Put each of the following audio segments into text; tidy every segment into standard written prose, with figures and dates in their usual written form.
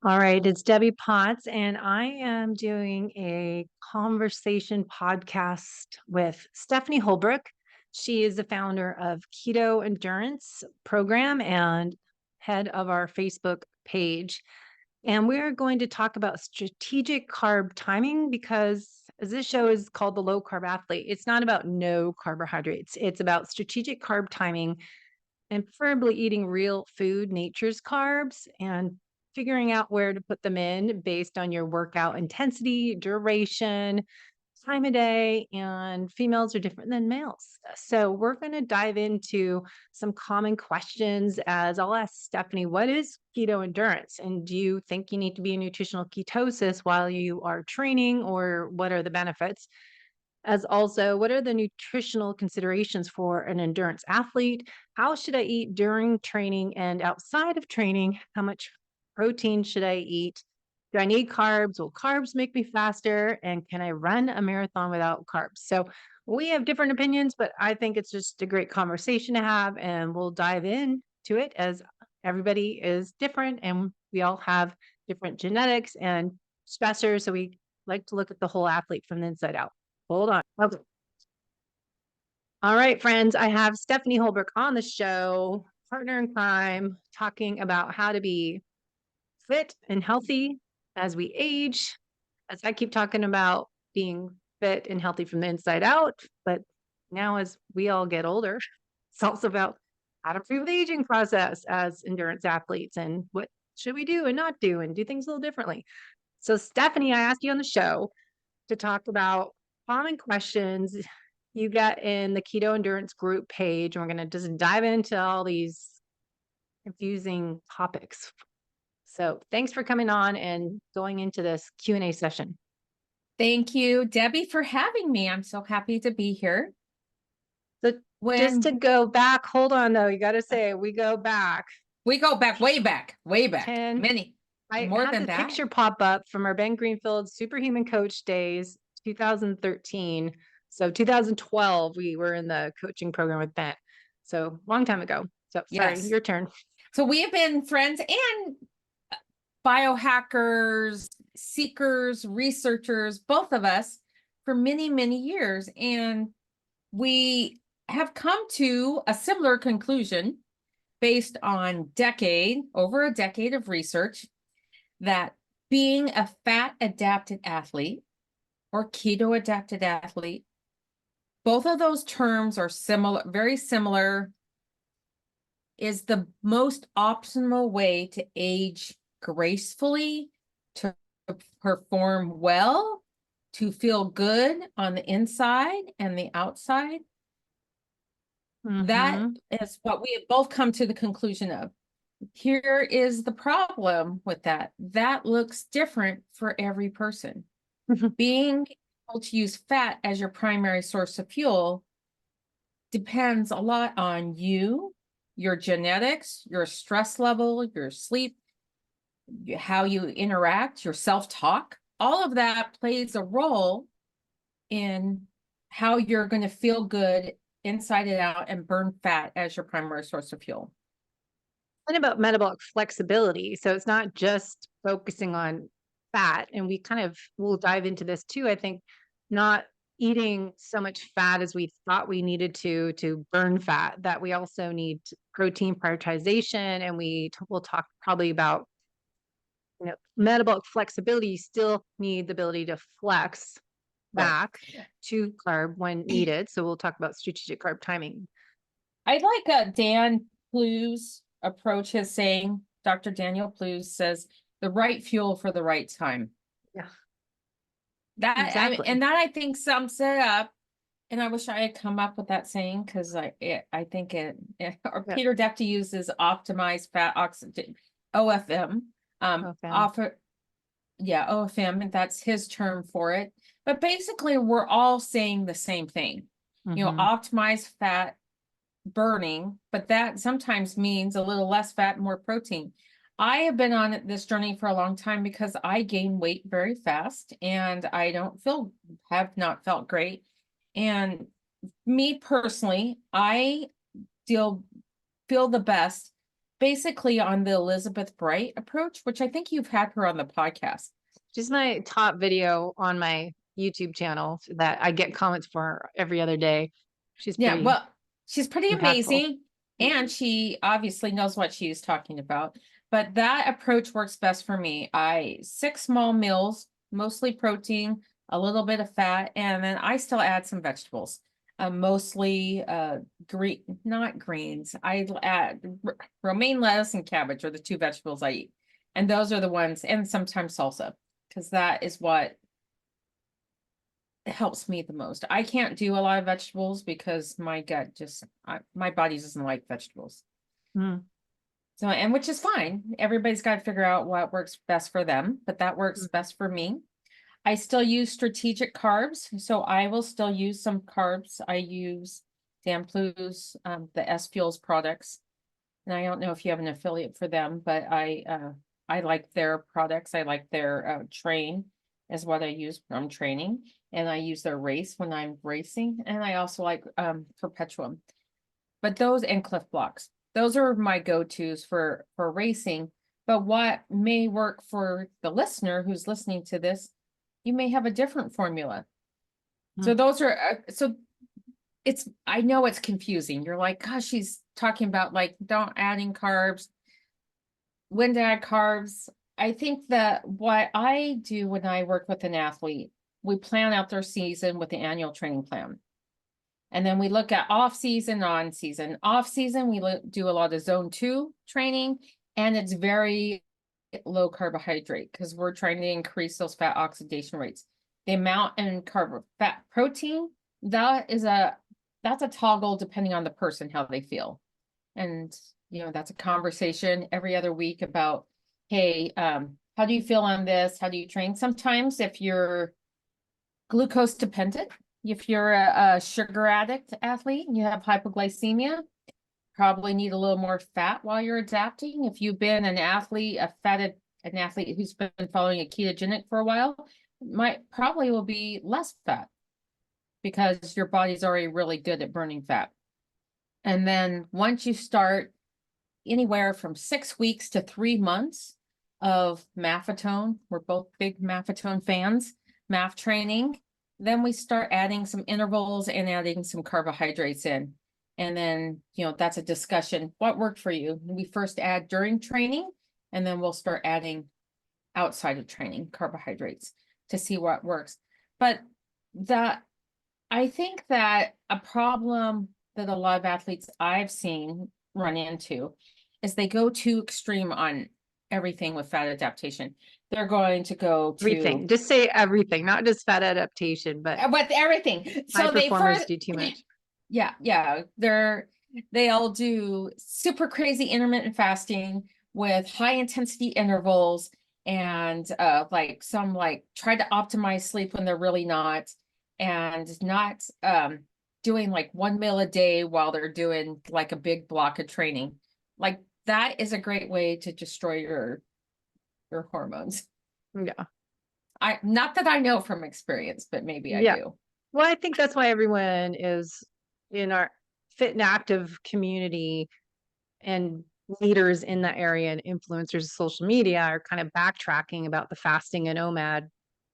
All right, it's Debbie Potts, and I am doing a conversation podcast with Stephanie Holbrook. She is the founder of Keto Endurance Program and head of our Facebook page. And we're going to talk about strategic carb timing because, as this show is called The Low Carb Athlete, it's not about no carbohydrates. It's about strategic carb timing and preferably eating real food, nature's carbs, and figuring out where to put them in based on your workout intensity, duration, time of day, and females are different than males. So we're going to dive into some common questions as I'll ask Stephanie, what is keto endurance? And do you think you need to be in nutritional ketosis while you are training, or what are the benefits? As also, what are the nutritional considerations for an endurance athlete? How should I eat during training and outside of training? How much protein should I eat? Do I need carbs? Will carbs make me faster? And can I run a marathon without carbs? So we have different opinions, but I think it's just a great conversation to have, and we'll dive into it as everybody is different and we all have different genetics and stressors. So we like to look at the whole athlete from the inside out. Hold on. Okay. All right, friends. I have Stephanie Holbrook on the show, partner in crime, talking about how to be fit and healthy as we age. As I keep talking about being fit and healthy from the inside out, but now as we all get older, it's also about how to improve the aging process as endurance athletes and what should we do and not do and do things a little differently. So, Stephanie, I asked you on the show to talk about common questions you get in the Keto Endurance group page. And we're going to just dive into all these confusing topics. So thanks for coming on and going into this Q&A session. Thank you, Debbie, for having me. I'm so happy to be here. So just to go back, hold on though, you got to say we go back. We go back, way back, way back. 10, many, I more had than the that. picture pop up from our Ben Greenfield Superhuman Coach Days, 2013. So 2012, we were in the coaching program with Ben. So long time ago. So sorry, Yes. your turn. So we have been friends and biohackers, seekers, researchers, both of us for many, many years. And we have come to a similar conclusion based on over a decade of research, that being a fat adapted athlete or keto adapted athlete, both of those terms are similar, very similar, is the most optimal way to age gracefully, to perform well, to feel good on the inside and the outside. That is what we have both come to the conclusion of. Here is the problem with that. That looks different for every person. Being able to use fat as your primary source of fuel depends a lot on you, your genetics, your stress level, your sleep, how you interact, your self-talk. All of that plays a role in how you're going to feel good inside and out and burn fat as your primary source of fuel. And about metabolic flexibility. So it's not just focusing on fat. And we'll dive into this too. I think not eating so much fat as we thought we needed to burn fat, that we also need protein prioritization. And we'll talk probably about, metabolic flexibility. You still need the ability to flex back to carb when needed. So we'll talk about strategic carb timing. I like Dan Plu's approach, his saying. Dr. Daniel Plews says, the right fuel for the right time. Yeah. That exactly. and that I think sums it up. And I wish I had come up with that saying, because I think Peter Defty uses optimized fat oxygen, OFM. OFM, and that's his term for it. But basically, we're all saying the same thing. Optimize fat burning, but that sometimes means a little less fat, more protein. I have been on this journey for a long time because I gain weight very fast and I have not felt great. And me personally, I feel the best basically on the Elizabeth Bright approach, which I think you've had her on the podcast. She's my top video on my YouTube channel that I get comments for every other day. She's Yeah, pretty well, she's pretty impactful. amazing, and she obviously knows what she's talking about. But that approach works best for me. 6 small meals, mostly protein, a little bit of fat, and then I still add some vegetables. Mostly not greens. I add romaine lettuce and cabbage are the 2 vegetables I eat. And those are the ones, and sometimes salsa, because that is what helps me the most. I can't do a lot of vegetables because my gut my body doesn't like vegetables. Mm. So, and which is fine. Everybody's got to figure out what works best for them, but that works best for me. I still use strategic carbs, so I will still use some carbs. I use Dan Plu's, the S Fuels products. And I don't know if you have an affiliate for them, but I like their products. I like their Train is what I use from training. And I use their Race when I'm racing. And I also like Perpetuum. But those and Cliff Blocks, those are my go-tos for racing. But what may work for the listener who's listening to this, you may have a different formula. So those are I know it's confusing. You're like, gosh, she's talking about like don't adding carbs, when to add carbs. I think that what I do when I work with an athlete, we plan out their season with the annual training plan. And then we look at off season, on season. Off season, we do a lot of zone 2 training, and it's very low carbohydrate because we're trying to increase those fat oxidation rates. The amount in fat protein, that's a toggle depending on the person, how they feel. And, that's a conversation every other week about, hey, how do you feel on this? How do you train? Sometimes if you're glucose dependent, if you're a sugar addict athlete and you have hypoglycemia, probably need a little more fat while you're adapting. If you've been an athlete who's been following a ketogenic for a while, probably will be less fat because your body's already really good at burning fat. And then once you start anywhere from 6 weeks to 3 months of maffetone, we're both big maffetone fans, MAF training, then we start adding some intervals and adding some carbohydrates in. And then, that's a discussion. What worked for you? We first add during training, and then we'll start adding outside of training carbohydrates to see what works. But I think that a problem that a lot of athletes I've seen run into is they go too extreme on everything with fat adaptation. They're going to go to Everything. Just say everything, not just fat adaptation, but with everything. high So they performers do too much. Yeah. They'll do super crazy intermittent fasting with high intensity intervals and try to optimize sleep when they're really not, and not doing like 1 meal a day while they're doing like a big block of training. Like that is a great way to destroy your hormones. Yeah. Not that I know from experience, but maybe I do. Well, I think that's why everyone is in our fit and active community, and leaders in that area and influencers of social media are kind of backtracking about the fasting and OMAD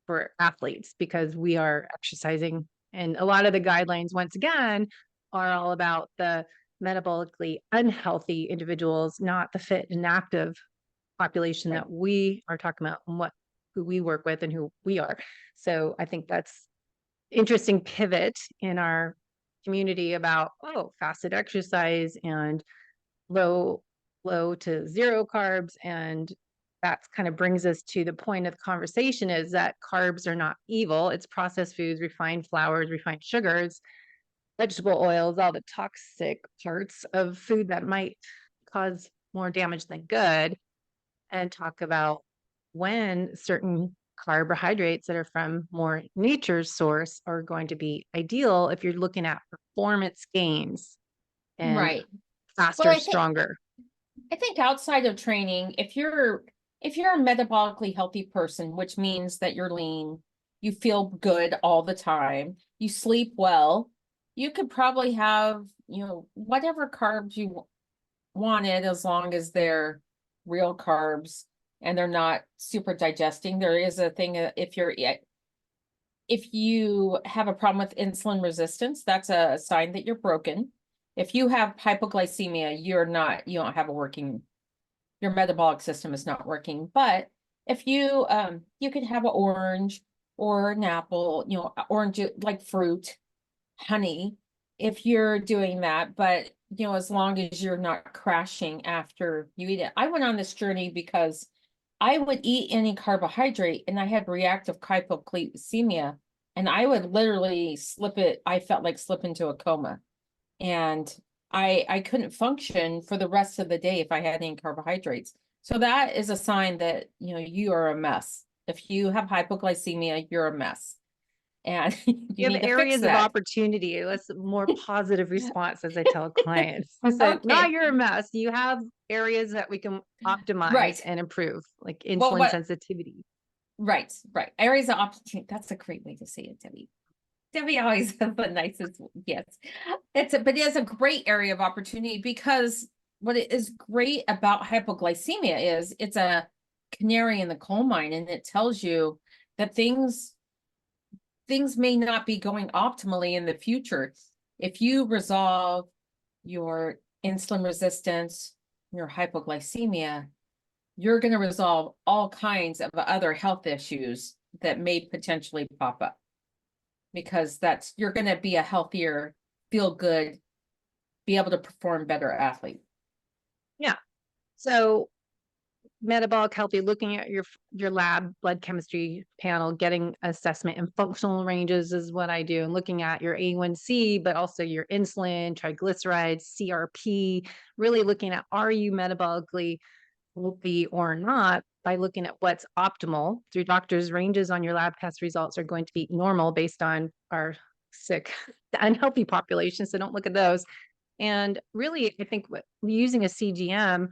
for athletes, because we are exercising. And a lot of the guidelines, once again, are all about the metabolically unhealthy individuals, not the fit and active population that we are talking about, and who we work with and who we are. So I think that's interesting pivot in our community about, fasted exercise and low to zero carbs. And that kind of brings us to the point of the conversation, is that carbs are not evil. It's processed foods, refined flours, refined sugars, vegetable oils, all the toxic parts of food that might cause more damage than good. And talk about when certain carbohydrates that are from more nature's source are going to be ideal if you're looking at performance gains and faster, stronger. I think outside of training, if you're a metabolically healthy person, which means that you're lean, you feel good all the time, you sleep well, you could probably have, whatever carbs you wanted as long as they're real carbs and they're not super digesting. There is a thing, if you have a problem with insulin resistance, that's a sign that you're broken. If you have hypoglycemia, you don't have your metabolic system is not working. But if you could have an orange or an apple, orange, like fruit, honey, if you're doing that, but as long as you're not crashing after you eat it. I went on this journey because I would eat any carbohydrate and I had reactive hypoglycemia, and I would literally I felt like slip into a coma. And I couldn't function for the rest of the day if I had any carbohydrates. So that is a sign that, you are a mess. If you have hypoglycemia, you're a mess. And you have need to fix areas of that. opportunity. That's a more positive response, as I tell clients. I said, Okay. not you're a mess. You have areas that we can optimize Right. and improve, like Well, insulin sensitivity. Right. Areas of opportunity. That's a great way to say it, Debbie. Debbie always has the nicest, yes. But it is a great area of opportunity, because what it is great about hypoglycemia is it's a canary in the coal mine, and it tells you that things may not be going optimally in the future. If you resolve your insulin resistance, your hypoglycemia, you're going to resolve all kinds of other health issues that may potentially pop up, because you're going to be a healthier, feel good, be able to perform better athlete. Yeah. So metabolic healthy, looking at your lab blood chemistry panel, getting assessment and functional ranges is what I do, and looking at your A1C, but also your insulin, triglycerides, CRP, really looking at, are you metabolically healthy or not, by looking at what's optimal through doctors' ranges on your lab test results are going to be normal based on our sick, unhealthy population. So don't look at those. And really, I think using a CGM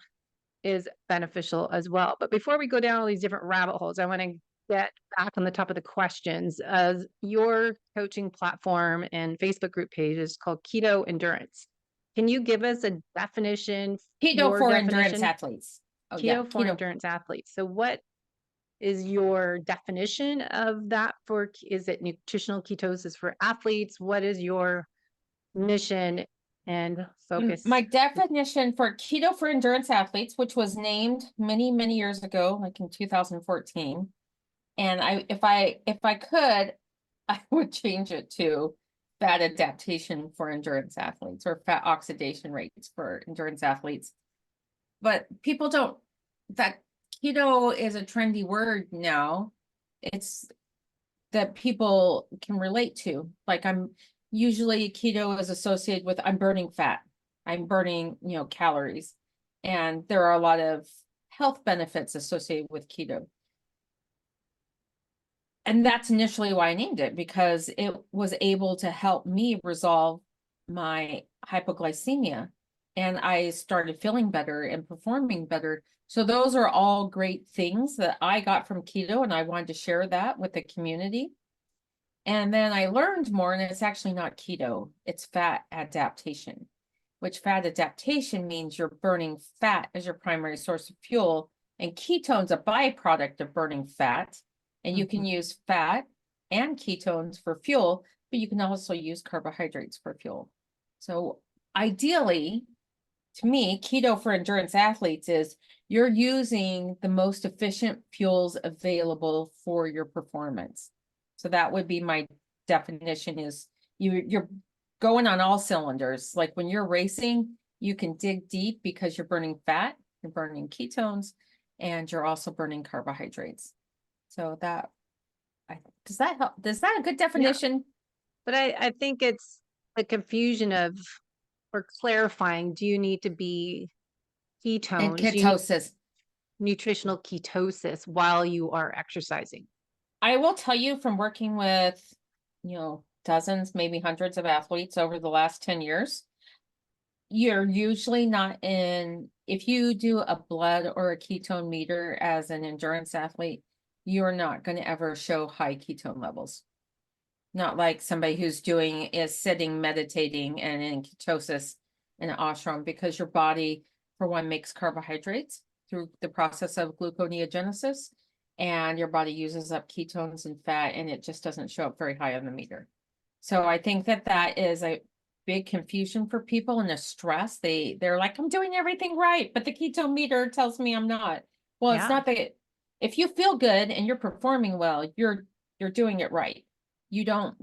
is beneficial as well. But before we go down all these different rabbit holes, I want to get back on the top of the questions. As your coaching platform and Facebook group page is called Keto Endurance. Can you give us a definition? Keto for endurance athletes. Keto for endurance athletes. So what is your definition of that is it nutritional ketosis for athletes? What is your mission and focus? My definition for keto for endurance athletes, which was named many, many years ago, like in 2014. And if I could, I would change it to fat adaptation for endurance athletes, or fat oxidation rates for endurance athletes. But people that keto is a trendy word now. It's that people can relate to. Like, usually keto is associated with, I'm burning fat, I'm burning, calories. And there are a lot of health benefits associated with keto. And that's initially why I named it, because it was able to help me resolve my hypoglycemia, and I started feeling better and performing better. So those are all great things that I got from keto, and I wanted to share that with the community. And then I learned more, and it's actually not keto, it's fat adaptation, which fat adaptation means you're burning fat as your primary source of fuel, and ketones a byproduct of burning fat. And you can use fat and ketones for fuel, but you can also use carbohydrates for fuel. So ideally, to me, keto for endurance athletes is you're using the most efficient fuels available for your performance. So that would be my definition, is you're going on all cylinders. Like when you're racing, you can dig deep because you're burning fat, you're burning ketones, and you're also burning carbohydrates. So does that help? Is that a good definition? Yeah. But I think it's a confusion of, or clarifying, do you need to be ketones and ketosis, nutritional ketosis while you are exercising? I will tell you from working with, dozens, maybe hundreds of athletes over the last 10 years, you're usually not if you do a blood or a ketone meter as an endurance athlete, you're not going to ever show high ketone levels. Not like somebody who's sitting, meditating, and in ketosis in an ashram, because your body for one, makes carbohydrates through the process of gluconeogenesis, and your body uses up ketones and fat, and it just doesn't show up very high on the meter. So I think that that is a big confusion for people and a stress. They're like, I'm doing everything right, but the ketone meter tells me I'm not. Well, it's Yeah. not that. If you feel good and you're performing well, you're doing it right. You don't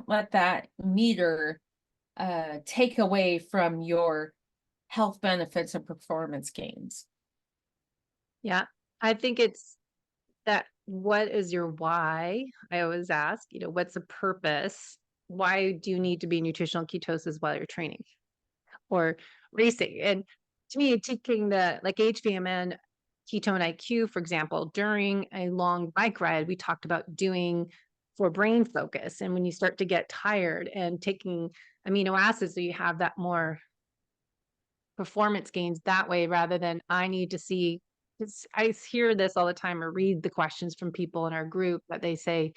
let that meter take away from your health benefits and performance gains. Yeah. I think it's that, what is your why? I always ask, what's the purpose? Why do you need to be nutritional ketosis while you're training or racing? And to me, taking the like HVMN ketone IQ, for example, during a long bike ride, we talked about doing for brain focus. And when you start to get tired and taking amino acids, so you have that more performance gains that way, rather than I need to see. I hear this all the time or read the questions from people in our group that they say,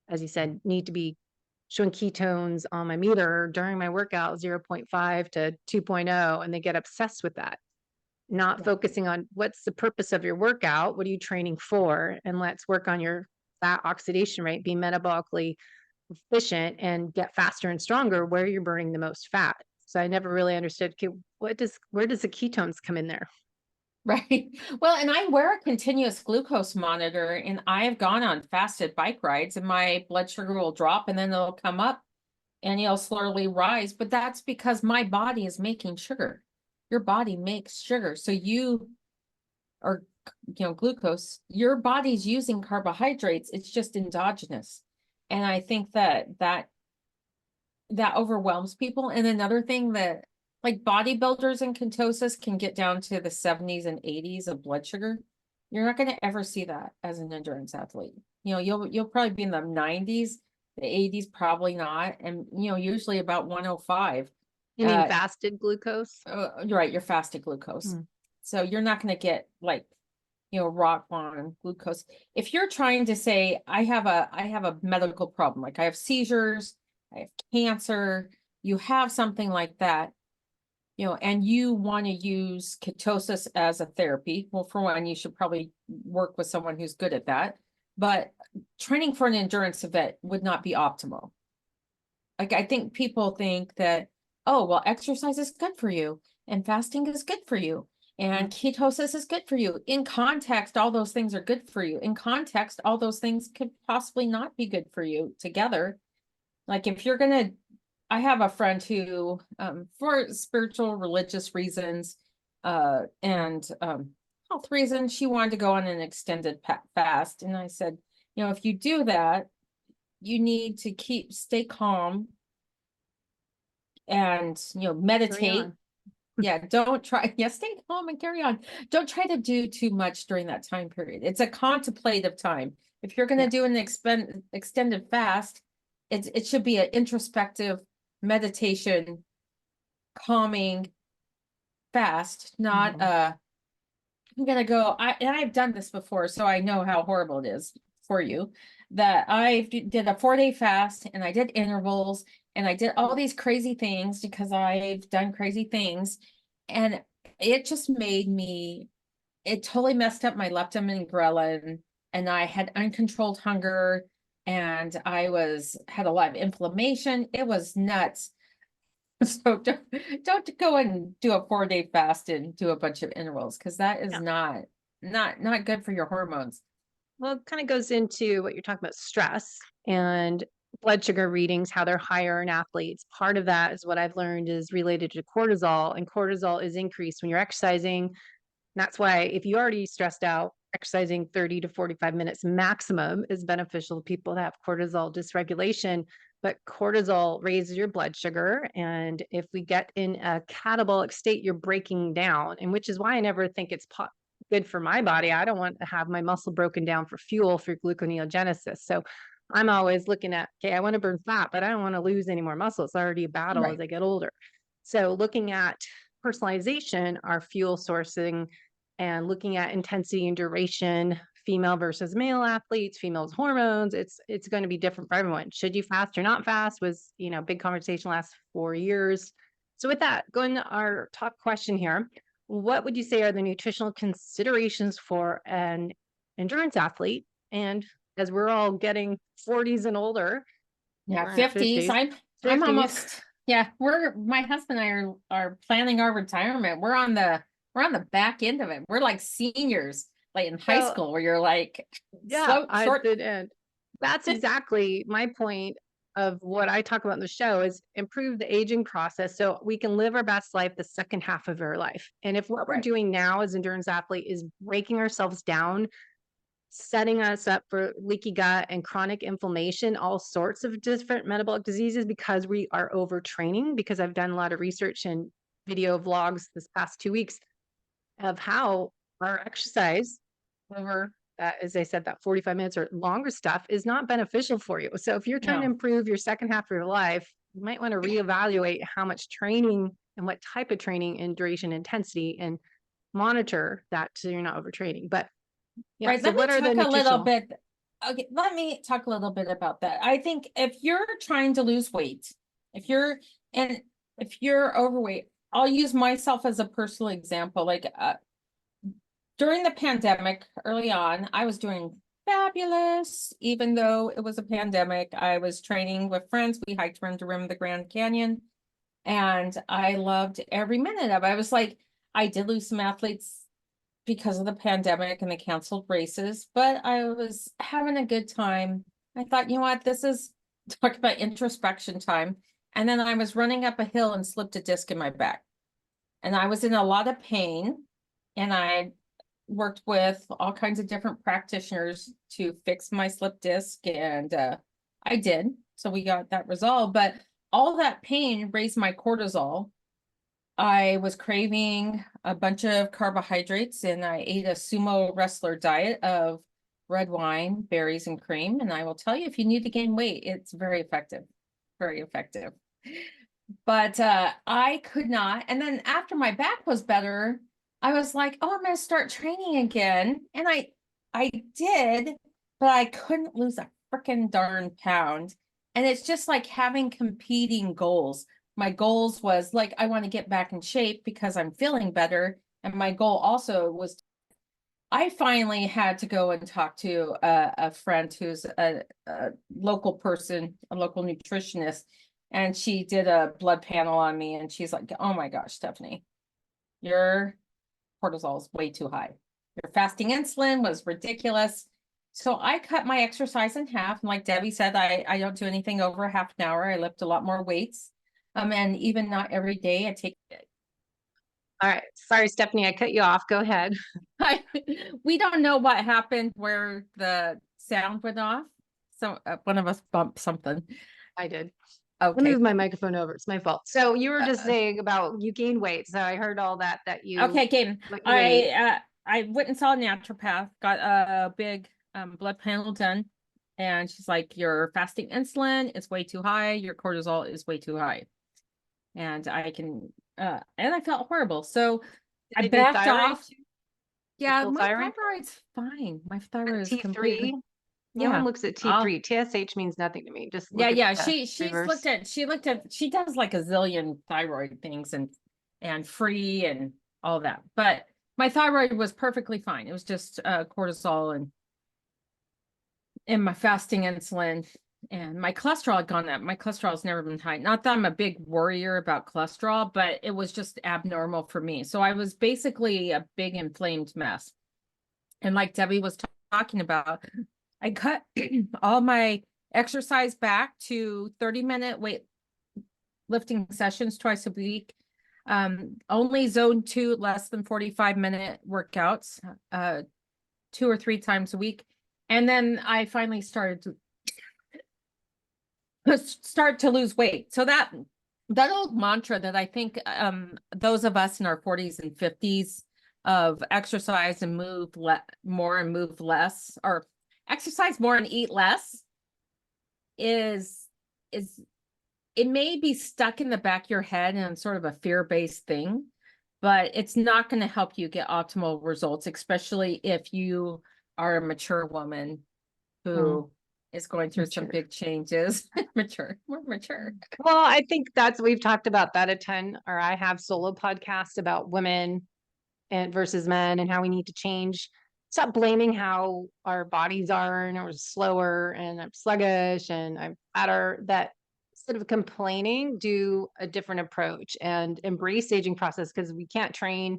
as you said, need to be showing ketones on my meter during my workout, 0.5 to 2.0, and they get obsessed with that, not focusing on what's the purpose of your workout, what are you training for, and let's work on your fat oxidation rate, be metabolically efficient and get faster and stronger where you're burning the most fat. So I never really understood, okay, where does the ketones come in there? Right. Well, and I wear a continuous glucose monitor, and I've gone on fasted bike rides, and my blood sugar will drop and then it'll come up and it'll slowly rise. But that's because my body is making sugar. Your body makes sugar. So you are, glucose, your body's using carbohydrates. It's just endogenous. And I think that overwhelms people. And another thing that, like, bodybuilders in ketosis can get down to the 70s and 80s of blood sugar. You're not going to ever see that as an endurance athlete. You'll probably be in the 90s, the 80s, probably not. And, usually about 105. You mean fasted glucose? You're right. You're fasted glucose. So you're not going to get like, rock bottom glucose. If you're trying to say, I have a medical problem, like I have seizures, I have cancer, you have something like that, and you want to use ketosis as a therapy. Well, for one, you should probably work with someone who's good at that. But training for an endurance event would not be optimal. Like, I think people think that, oh, well, exercise is good for you and fasting is good for you and ketosis is good for you. In context, all those things are good for you. In context, all those things could possibly not be good for you together. Like, if you're going to, I have a friend who, for spiritual, religious reasons, and health reasons, she wanted to go on an extended fast. And I said, if you do that, you need to stay calm and, meditate. Yeah, don't try. Yeah, stay calm and carry on. Don't try to do too much during that time period. It's a contemplative time. If you're going to do an extended fast, it should be an introspective meditation, calming fast, not I'm gonna go. I've done this before, so I know how horrible it is for you. That I did a 4-day fast, and I did intervals, and I did all these crazy things because I've done crazy things, and it just made me. It totally messed up my leptin and ghrelin, and I had uncontrolled hunger, and had a lot of inflammation. It was nuts. So don't go and do a 4-day fast and do a bunch of intervals, because that is not good for your hormones. Well, it kind of goes into what you're talking about, stress and blood sugar readings, how they're higher in athletes. Part of that is what I've learned is related to cortisol, and cortisol is increased when you're exercising. That's why if you already stressed out, exercising 30 to 45 minutes maximum is beneficial to people that have cortisol dysregulation. But cortisol raises your blood sugar. And if we get in a catabolic state, you're breaking down. And which is why I never think it's good for my body. I don't want to have my muscle broken down for fuel through gluconeogenesis. So I'm always looking at, okay, I want to burn fat, but I don't want to lose any more muscle. It's already a battle as I get older. So looking at personalization, our fuel sourcing, and looking at intensity and duration, female versus male athletes, females' hormones, it's going to be different for everyone. Should you fast or not fast was, big conversation last 4 years. So with that, going to our top question here, what would you say are the nutritional considerations for an endurance athlete? And as we're all getting 40s and older, Yeah, we're in our 50s. 50s, I'm 50s. almost, yeah, my husband and I are planning our retirement. We're on the back end of it. We're like seniors, like in high So school, where you're like yeah, slow, I short. did. And that's exactly my point of what I talk about in the show is improve the aging process so we can live our best life the second half of our life. And if what we're Right. doing now as endurance athlete is breaking ourselves down, setting us up for leaky gut and chronic inflammation, all sorts of different metabolic diseases because we are overtraining, because I've done a lot of research and video vlogs this past 2 weeks of how our exercise over that, as I said, that 45 minutes or longer stuff is not beneficial for you. So if you're trying to No. improve your second half of your life, you might want to reevaluate how much training and what type of training and duration intensity and monitor that so you're not overtraining. But yeah, Right. so Let me what are the talk a little nutritional? bit. Okay, let me talk a little bit about that. I think if you're trying to lose weight, if you're and if you're overweight, I'll use myself as a personal example. Like during the pandemic, early on, I was doing fabulous, even though it was a pandemic. I was training with friends. We hiked around the rim of the Grand Canyon, and I loved every minute of it. I was like, I did lose some athletes because of the pandemic and the canceled races, but I was having a good time. I thought, you know what, this is talk about introspection time. And then I was running up a hill and slipped a disc in my back. And I was in a lot of pain. And I worked with all kinds of different practitioners to fix my slip disc. And I did. So we got that resolved. But all that pain raised my cortisol. I was craving a bunch of carbohydrates and I ate a sumo wrestler diet of red wine, berries, and cream. And I will tell you, if you need to gain weight, it's very effective, very effective. But I could not. And then after my back was better, I was like, oh, I'm going to start training again. And I did, but I couldn't lose a freaking darn pound. And it's just like having competing goals. My goals was like, I want to get back in shape because I'm feeling better. And my goal also was, I finally had to go and talk to a friend who's a local person, a local nutritionist, and she did a blood panel on me. And she's like, oh my gosh, Stephanie, your cortisol is way too high. Your fasting insulin was ridiculous. So I cut my exercise in half. And like Debbie said, I don't do anything over a half an hour. I lift a lot more weights. And even not every day I take All right. Sorry, Stephanie, I cut you off. Go ahead. we don't know what happened where the sound went off. So one of us bumped something. I did. Let me Okay. move my microphone over. It's my fault. So you were just Uh, saying about you gain weight. So I heard all that you okay, Gabe. what you ate. I went and saw a naturopath, got a big blood panel done, and she's like, your fasting insulin is way too high, your cortisol is way too high. And I felt horrible. So Did I they do backed thyroid off. too? Yeah, Full my thyroid? thyroid's fine. My thyroid is completely, T3. No one yeah. looks at I'll T3. TSH means nothing to me. Just Yeah, look at yeah. the She's reverse. looked at she does like a zillion thyroid things and free and all that. But my thyroid was perfectly fine. It was just cortisol and my fasting insulin and my cholesterol had gone up. My cholesterol has never been high. Not that I'm a big worrier about cholesterol, but it was just abnormal for me. So I was basically a big inflamed mess. And like Debbie was talking about, I cut all my exercise back to 30-minute weight lifting sessions twice a week. Only zone 2, less than 45-minute workouts, 2 or 3 times a week. And then I finally started to lose weight. So that old mantra that I think those of us in our 40s and 50s of exercise and move more and move less, or exercise more and eat less, is it may be stuck in the back of your head and sort of a fear-based thing, but it's not going to help you get optimal results, especially if you are a mature woman who is going through some big changes. More mature. Well, I think we've talked about that a ton, or I have solo podcasts about women and versus men, and how we need to change. Stop blaming how our bodies are and we're slower and I'm sluggish and I'm fatter. That instead of complaining, do a different approach and embrace the aging process, because we can't train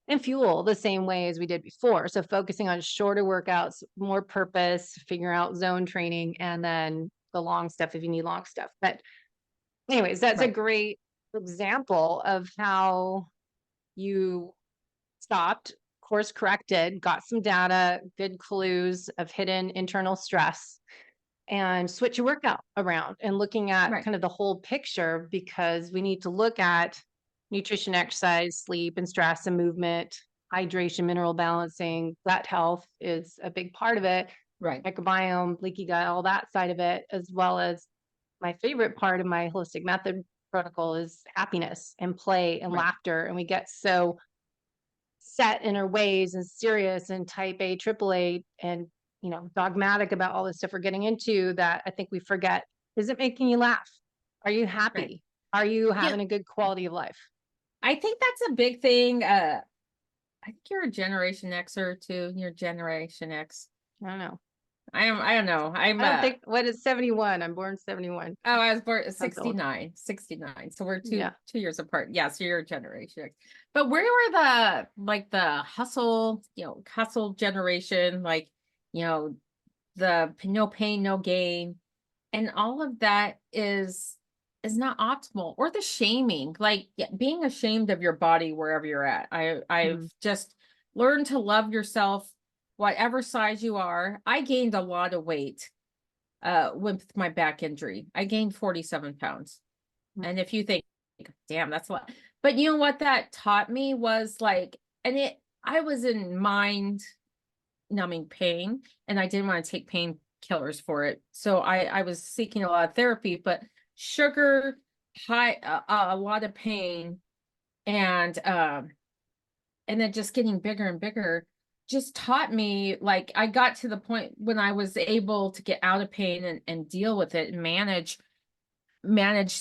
and fuel the same way as we did before. So focusing on shorter workouts, more purpose, figure out zone training, and then the long stuff if you need long stuff. But anyways, that's a Right. great example of how you stopped, course corrected, got some data, good clues of hidden internal stress, and switch your workout around and looking at Right. kind of the whole picture, because we need to look at nutrition, exercise, sleep, and stress and movement, hydration, mineral balancing. Gut health is a big part of it, Right. microbiome, leaky gut, all that side of it, as well as my favorite part of my holistic method protocol is happiness and play and Right. laughter. And we get so set in our ways and serious and type A, triple A, and dogmatic about all the stuff we're getting into, that I think we forget. Is it making you laugh? Are you Right. happy? Are you Yeah. having a good quality of life? I think that's a big thing. I think you're a Generation Xer too. You're Generation X. I don't know. I don't know. I don't think, what is 71? I'm born 71. Oh, I was born Sounds old. 69. So we're Yeah. 2 years apart. Yeah, so you're a Generation X. But where were the hustle generation, the no pain, no gain, and all of that is not optimal. Or the shaming, being ashamed of your body wherever you're at. I've Mhm. just learned to love yourself, whatever size you are. I gained a lot of weight with my back injury. I gained 47 pounds. Mm. And if you think, damn, that's a lot. But you know what that taught me was I was in mind numbing pain, and I didn't want to take painkillers for it. So I was seeking a lot of therapy, but sugar, a lot of pain, and then just getting bigger and bigger just taught me, I got to the point when I was able to get out of pain and deal with it and manage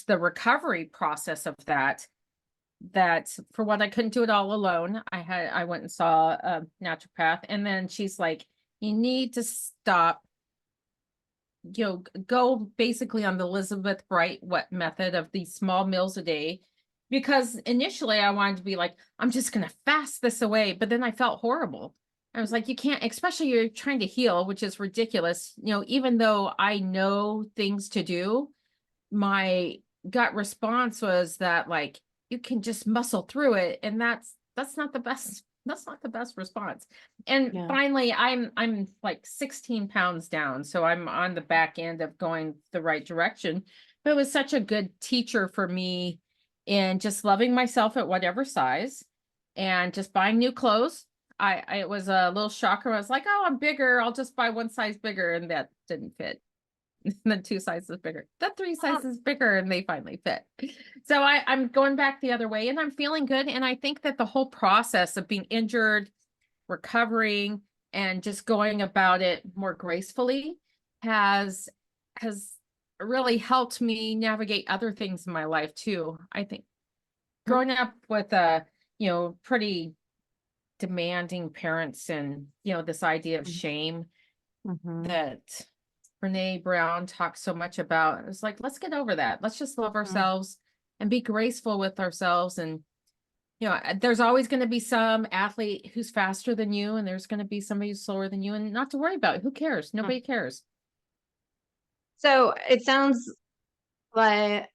the recovery process of that. That for what I couldn't do it all alone, I went and saw a naturopath, and then she's like, you need to stop, go basically on the Elizabeth Bright what method of these small meals a day. Because initially I wanted to be like, I'm just gonna fast this away, but then I felt horrible. I was like, you can't, especially you're trying to heal, which is ridiculous. Even though I know things to do, my gut response was that you can just muscle through it, and that's not the best. That's not the best response. And Yeah. finally, I'm like 16 pounds down, so I'm on the back end of going the right direction. But it was such a good teacher for me in just loving myself at whatever size, and just buying new clothes. It was a little shocker. I was like, oh, I'm bigger. I'll just buy one size bigger, and that didn't fit. The 2 sizes bigger, the 3 sizes bigger, and they finally fit. So I'm going back the other way, and I'm feeling good. And I think that the whole process of being injured, recovering, and just going about it more gracefully has really helped me navigate other things in my life too. I think growing up with pretty demanding parents, and this idea of shame Mhm. that Brene Brown talks so much about. It's like, let's get over that. Let's just love Mhm. ourselves and be graceful with ourselves. And, there's always going to be some athlete who's faster than you, and there's going to be somebody who's slower than you, and not to worry about it. Who cares? Mm. Nobody cares. So it sounds like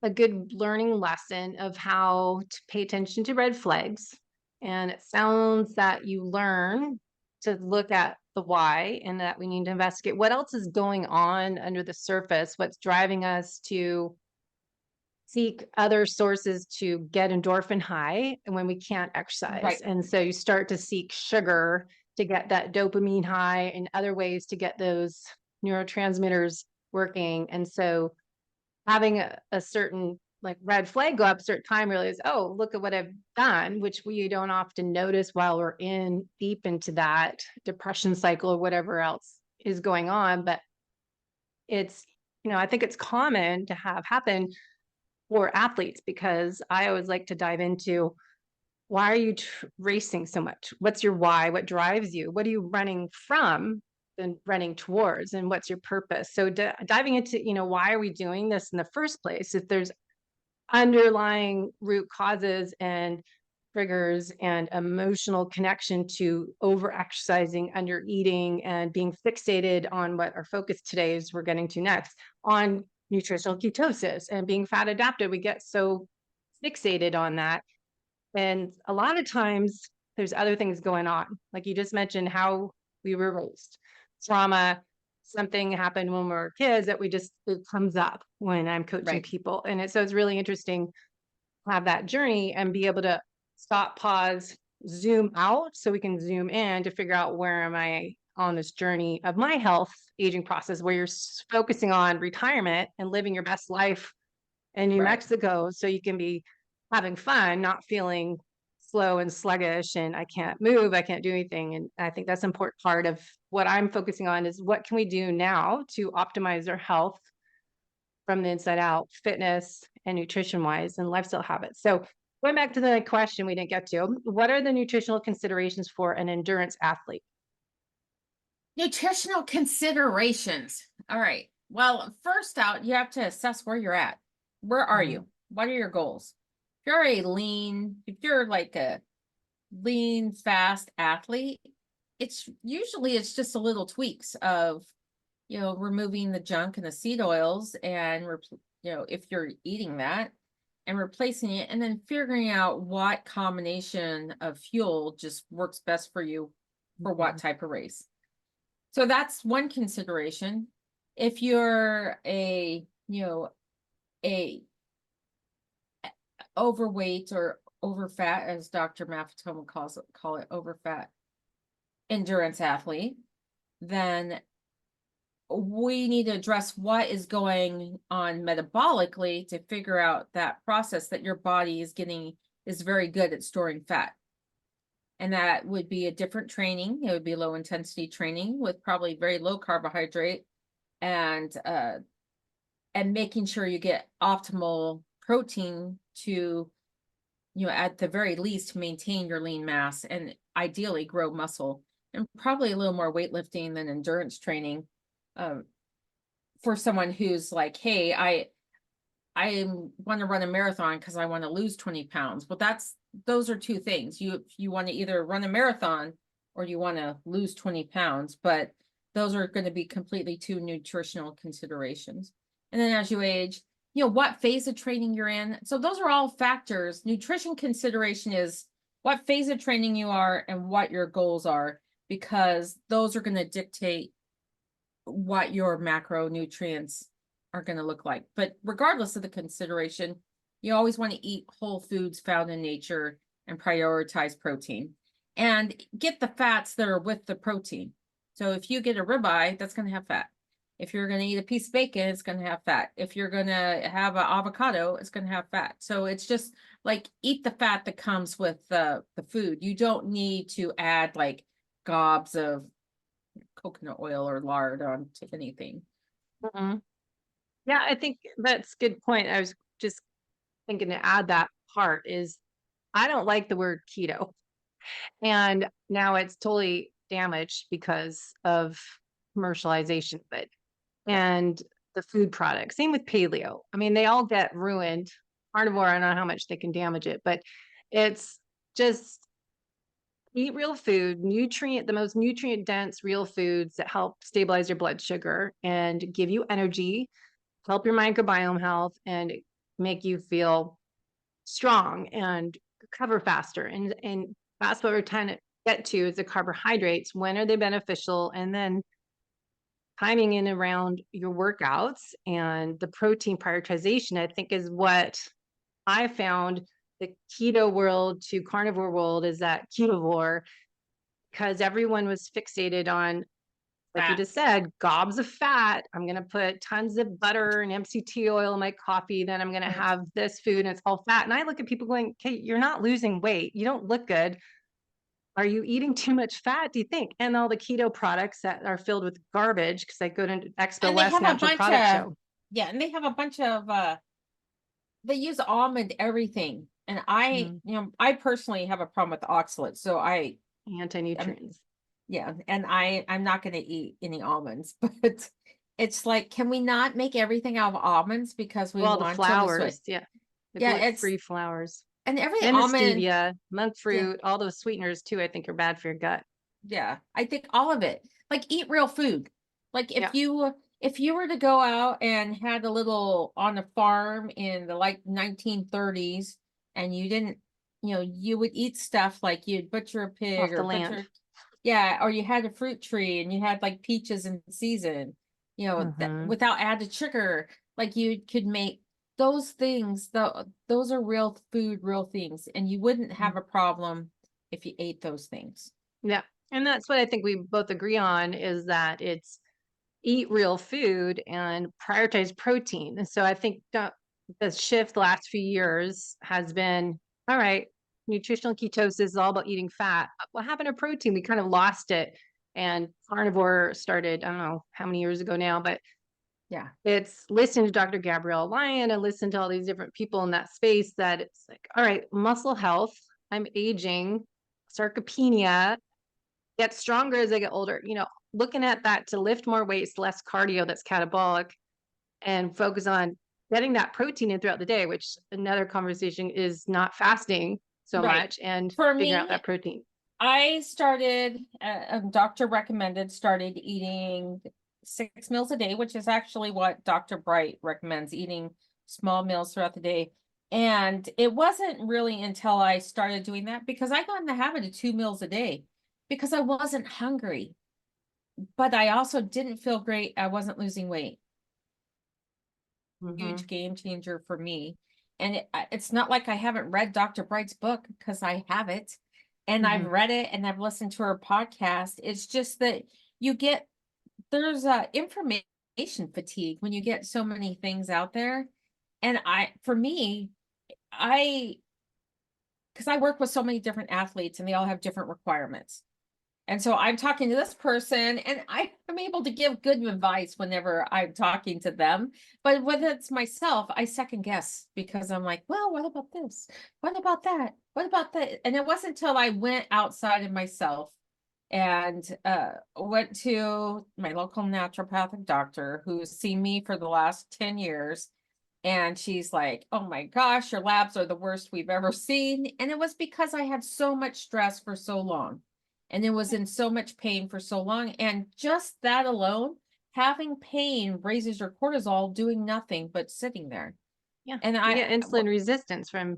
a good learning lesson of how to pay attention to red flags. And it sounds that you learn to look at the why, and that we need to investigate what else is going on under the surface, what's driving us to seek other sources to get endorphin high and when we can't exercise. Right. And so you start to seek sugar to get that dopamine high and other ways to get those neurotransmitters working. And so having a certain red flag go up a certain time, realize, oh, look at what I've done, which we don't often notice while we're in deep into that depression cycle or whatever else is going on. But it's, I think it's common to have happen for athletes, because I always like to dive into why are you racing so much? What's your why? What drives you? What are you running from and running towards? And what's your purpose? So diving into, why are we doing this in the first place? If there's underlying root causes and triggers and emotional connection to over exercising, under eating, and being fixated on what our focus today is we're getting to next on nutritional ketosis and being fat adapted. We get so fixated on that. And a lot of times there's other things going on. Like you just mentioned how we were raised, trauma, something happened when we were kids that it comes up when I'm coaching Right. people. And so it's really interesting to have that journey and be able to stop, pause, zoom out so we can zoom in to figure out where am I on this journey of my health aging process where you're focusing on retirement and living your best life in New Right. Mexico so you can be having fun, not feeling slow and sluggish and I can't move, I can't do anything. And I think that's an important part of what I'm focusing on is what can we do now to optimize our health from the inside out, fitness and nutrition wise and lifestyle habits. So going back to the question we didn't get to, what are the nutritional considerations for an endurance athlete? Nutritional considerations. All right. Well, first out, you have to assess where you're at. Where are Mhm. you? What are your goals? If you're like a lean, fast athlete, it's just a little tweaks of, removing the junk and the seed oils and, if you're eating that and replacing it and then figuring out what combination of fuel just works best for you for what Mhm. type of race. So that's one consideration. If you're a overweight or overfat, as Dr. Maffetone call it overfat endurance athlete, then we need to address what is going on metabolically to figure out that process that your body is very good at storing fat. And that would be a different training. It would be low intensity training with probably very low carbohydrate and making sure you get optimal protein to, at the very least maintain your lean mass and ideally grow muscle, and probably a little more weightlifting than endurance training, um, for someone who's like, hey, I want to run a marathon because I want to lose 20 pounds. Well, those are two things. You want to either run a marathon or you want to lose 20 pounds, but those are going to be completely two nutritional considerations. And then as you age, what phase of training you're in. So those are all factors. Nutrition consideration is what phase of training you are and what your goals are, because those are going to dictate what your macronutrients are going to look like. But regardless of the consideration, you always want to eat whole foods found in nature and prioritize protein and get the fats that are with the protein. So if you get a ribeye, that's going to have fat. If you're going to eat a piece of bacon, it's going to have fat. If you're going to have an avocado, it's going to have fat. So it's just like eat the fat that comes with the food. You don't need to add like gobs of coconut oil or lard onto anything. Mhm. Yeah, I think that's a good point. I was just thinking to add that part is I don't like the word keto. And now it's totally damaged because of commercialization of it Yeah. and the food products. Same with paleo. I mean, they all get ruined. Carnivore, I don't know how much they can damage it, but it's just eat real food, the most nutrient dense real foods that help stabilize your blood sugar and give you energy, help your microbiome health, and make you feel strong and recover faster. And that's what we're trying to get to is the carbohydrates. When are they beneficial? And then timing in around your workouts and the protein prioritization, I think is what I found the keto world to carnivore world is that ketovore, because everyone was fixated on, like you Fat. just said, gobs of fat. I'm going to put tons of butter and MCT oil in my coffee. Then I'm going to Right. have this food and it's all fat. And I look at people going, okay, you're not losing weight. You don't look good. Are you eating too much fat, do you think? And all the keto products that are filled with garbage, because I go to Expo And they West have a Natural bunch Product of Show. yeah, and they have a bunch of they use almond everything. And Mm. I personally have a problem with oxalates. So I'm, Anti-nutrients. yeah, and I'm not going to eat any almonds, but it's like, can we not make everything out of almonds because we Well, the want to lose weight? flowers, yeah, the Yeah, it's, gluten-free flowers and every and the almond, stevia, monk yeah, fruit, all those sweeteners too, I think are bad for your gut. yeah, I think all of it. Like eat real food. Like Yeah. if you were to go out and had a little on a farm in the like 1930s and you didn't, you would eat stuff like you'd butcher a pig Off the or land. butcher, yeah, or you had a fruit tree and you had like peaches in season, Mhm. without added sugar, like you could make those things, those are real food, real things, and you wouldn't have a problem if you ate those things. Yeah. And that's what I think we both agree on is that it's eat real food and prioritize protein. And so I think the shift the last few years has been all right, nutritional ketosis is all about eating fat. What happened to protein? We kind of lost it. And carnivore started, I don't know how many years ago now, but Yeah. it's listening to Dr. Gabrielle Lyon and listen to all these different people in that space that it's like, all right, muscle health, I'm aging, sarcopenia, get stronger as I get older, looking at that to lift more weights, less cardio that's catabolic, and focus on getting that protein in throughout the day, which another conversation is not fasting so Right. much and For figure out me, that protein. I started, a doctor recommended, started eating 6 meals a day, which is actually what Dr. Bright recommends, eating small meals throughout the day. And it wasn't really until I started doing that because I got in the habit of 2 meals a day because I wasn't hungry, but I also didn't feel great. I wasn't losing weight. Hmm. Huge game changer for me. And it's not like I haven't read Dr. Bright's book because I have it and I've Hmm. read it and I've listened to her podcast. It's just that you get, there's information fatigue when you get so many things out there. And for me, I, because I work with so many different athletes and they all have different requirements. And so I'm talking to this person and I'm able to give good advice whenever I'm talking to them. But when it's myself, I second guess because I'm like, well, what about this? What about that? What about that? And it wasn't until I went outside of myself and went to my local naturopathic doctor who's seen me for the last 10 years. And she's like, oh my gosh, your labs are the worst we've ever seen. And it was because I had so much stress for so long and it was in so much pain for so long. And just that alone, having pain raises your cortisol doing nothing but sitting there. Yeah. And You get insulin resistance from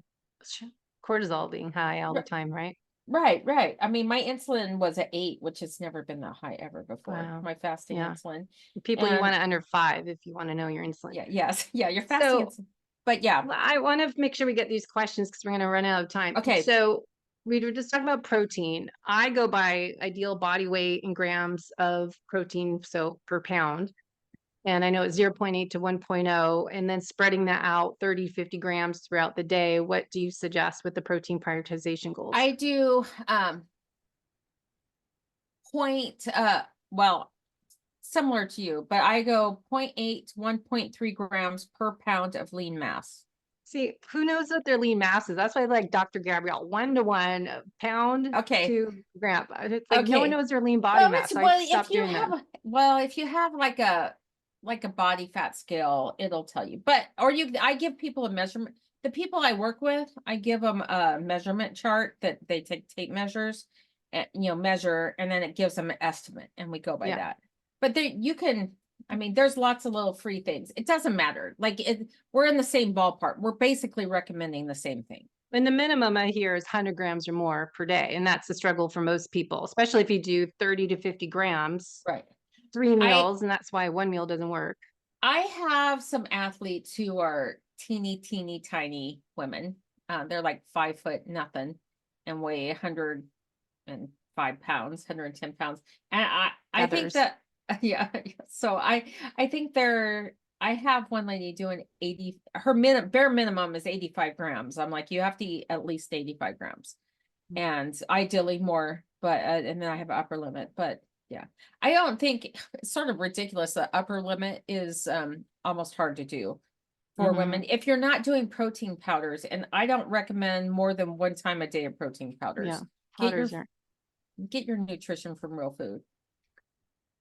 cortisol being high all the time, right? right, right. I mean, my insulin was at 8, which has never been that high ever before, Wow. my fasting Yeah. insulin. People, you And want it under 5 if you want to know your insulin. yeah, yes, yeah, your fasting So insulin. But yeah, I want to make sure we get these questions because we're going to run out of time. okay. So we were just talking about protein. I go by ideal body weight in grams of protein, so per pound. And I know it's zero point 0.8 to 1.0, and then spreading that out 30, 50 grams throughout the day. What do you suggest with the protein prioritization goals? I do point well, similar to you, but I go 0.8 to 1.3 grams per pound of lean mass. See, who knows what their lean mass is? That's why I like Dr. Gabrielle, 1 to 1, pound Okay. to gram. It's like no one Okay. knows their lean body Well, mass. it's So I well, stopped doing that. if you have like a body fat scale, it'll tell you. But I give people a measurement. The people I work with, I give them a measurement chart that they take tape measures and measure, and then it gives them an estimate, and we go by Yeah. that. But there you can, I mean, there's lots of little free things. It doesn't matter. We're in the same ballpark. We're basically recommending the same thing. And the minimum I hear is 100 grams or more per day. And that's the struggle for most people, especially if you do 30 to 50 grams, Right. 3 meals. And that's why one meal doesn't work. I have some athletes who are teeny tiny women. They're like 5 foot nothing and weigh 105 pounds, 110 pounds. And I think Others. that, yeah. So I think I have one lady doing 80, her bare minimum is 85 grams. I'm like, you have to eat at least 85 grams and ideally more, but, and then I have an upper limit, but yeah, I don't think it's sort of ridiculous. The upper limit is almost hard to do. for women if you're not doing protein powders. And I don't recommend more than 1 time a day of protein powders. Yeah. Get Powders are. get your nutrition from real food.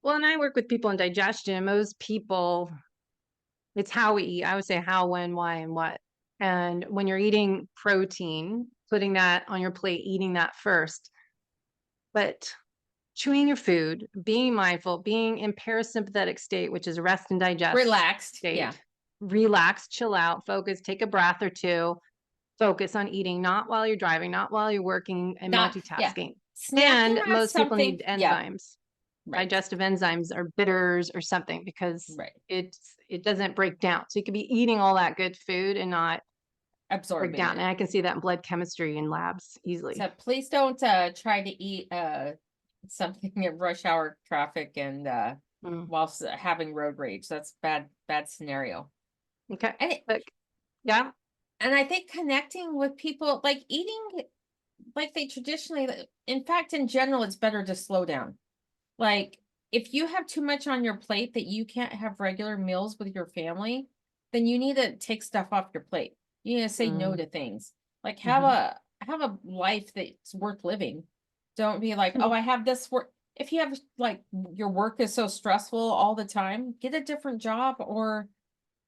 Well, and I work with people in digestion. Most people, it's how we eat. I would say how, when, why, and what. And when you're eating protein, putting that on your plate, eating that first. But chewing your food, being mindful, being in parasympathetic state, which is rest and digest Relaxed. state. Yeah. Relax, chill out, focus, take a breath or two, focus on eating, not while you're driving, not while you're working and Not, yeah. multitasking. Snacking And on most people something. need Yeah. enzymes. Right. Digestive enzymes or bitters or something because Right. it doesn't break down. So you could be eating all that good food and not break Absorbing down. it. And I can see that in blood chemistry in labs easily. So please don't try to eat something in rush hour traffic and whilst having road rage. That's bad scenario. Okay. And yeah. And I think connecting with people, like eating like they traditionally, in fact, in general, it's better to slow down. Like if you have too much on your plate that you can't have regular meals with your family, then you need to take stuff off your plate. You need to say no to things. Like have a life that's worth living. Don't be like, oh, I have this work. If you have like your work is so stressful all the time, get a different job or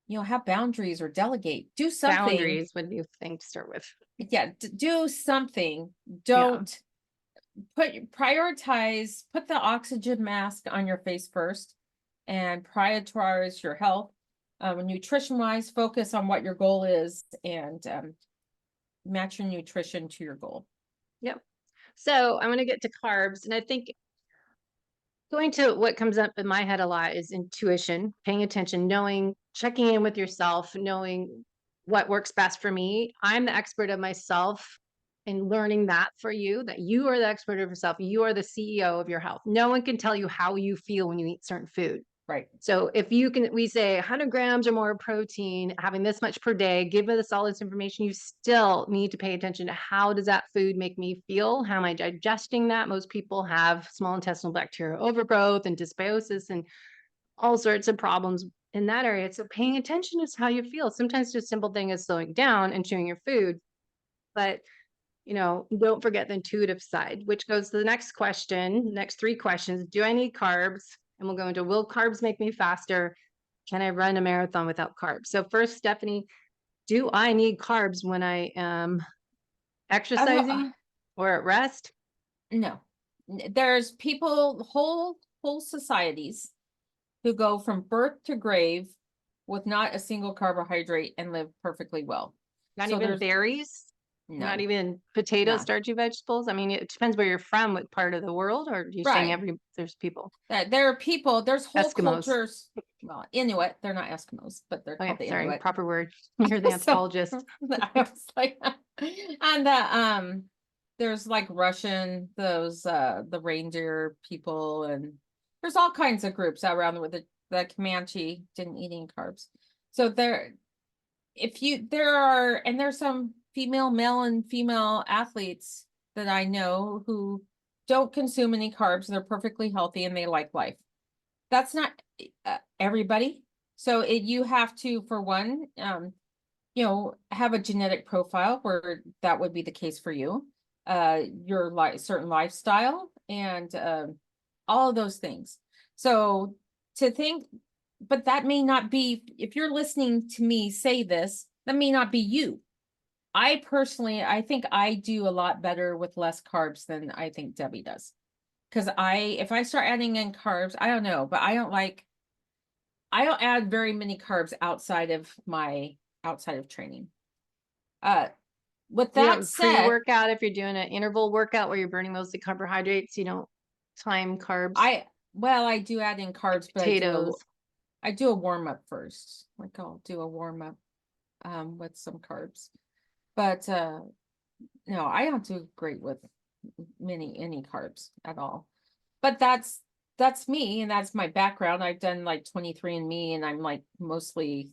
have boundaries or delegate. Do something. Boundaries, what do you think to start with? Yeah, do something. Don't prioritize, put the oxygen mask on your face first and prioritize your health. Nutrition wise, focus on what your goal is and match your nutrition to your goal. Yep. So I'm going to get to carbs. And I think going to what comes up in my head a lot is intuition, paying attention, knowing, checking in with yourself, knowing what works best for me. I'm the expert of myself and learning that for you, that you are the expert of yourself. You are the CEO of your health. No one can tell you how you feel when you eat certain food. Right. So if we say 100 grams or more protein, having this much per day, give us all this information, you still need to pay attention to how does that food make me feel? How am I digesting that? Most people have small intestinal bacterial overgrowth and dysbiosis and all sorts of problems in that area. So paying attention is how you feel. Sometimes just simple thing is slowing down and chewing your food. But don't forget the intuitive side, which goes to the next question, next 3 questions. Do I need carbs? And we'll go into, will carbs make me faster? Can I run a marathon without carbs? So first, Stephanie, do I need carbs when I am exercising or at rest? No. There's people, whole societies who go from birth to grave with not a single carbohydrate and live perfectly well. Not even berries? No. Not even potatoes, starchy vegetables? I mean, it depends where you're from, what part of the world, or are you saying there's people? There are people, there's whole Eskimos. Cultures. Well, Inuit, they're not Eskimos, but they're called the Inuit. Proper word. You're the anthropologist. I was like, and there's like Russian, those the reindeer people, and there's all kinds of groups around with the Comanche didn't eat any carbs. So there's some male and female athletes that I know who don't consume any carbs. They're perfectly healthy and they like life. That's not everybody. So you have to, for one, have a genetic profile where that would be the case for you. Your certain lifestyle and all of those things. So to think, but that may not be, if you're listening to me say this, that may not be you. I think I do a lot better with less carbs than I think Debbie does. Because if I start adding in carbs, I don't know, but I don't add very many carbs outside of training. With that said, pre-workout, if you're doing an interval workout where you're burning mostly carbohydrates, you don't time carbs. I do add in carbs, like potatoes. But I do a warm up first. Like I'll do a warm up with some carbs. But no, I don't do great with any carbs at all. But that's me and that's my background. I've done like 23andMe and I'm like mostly,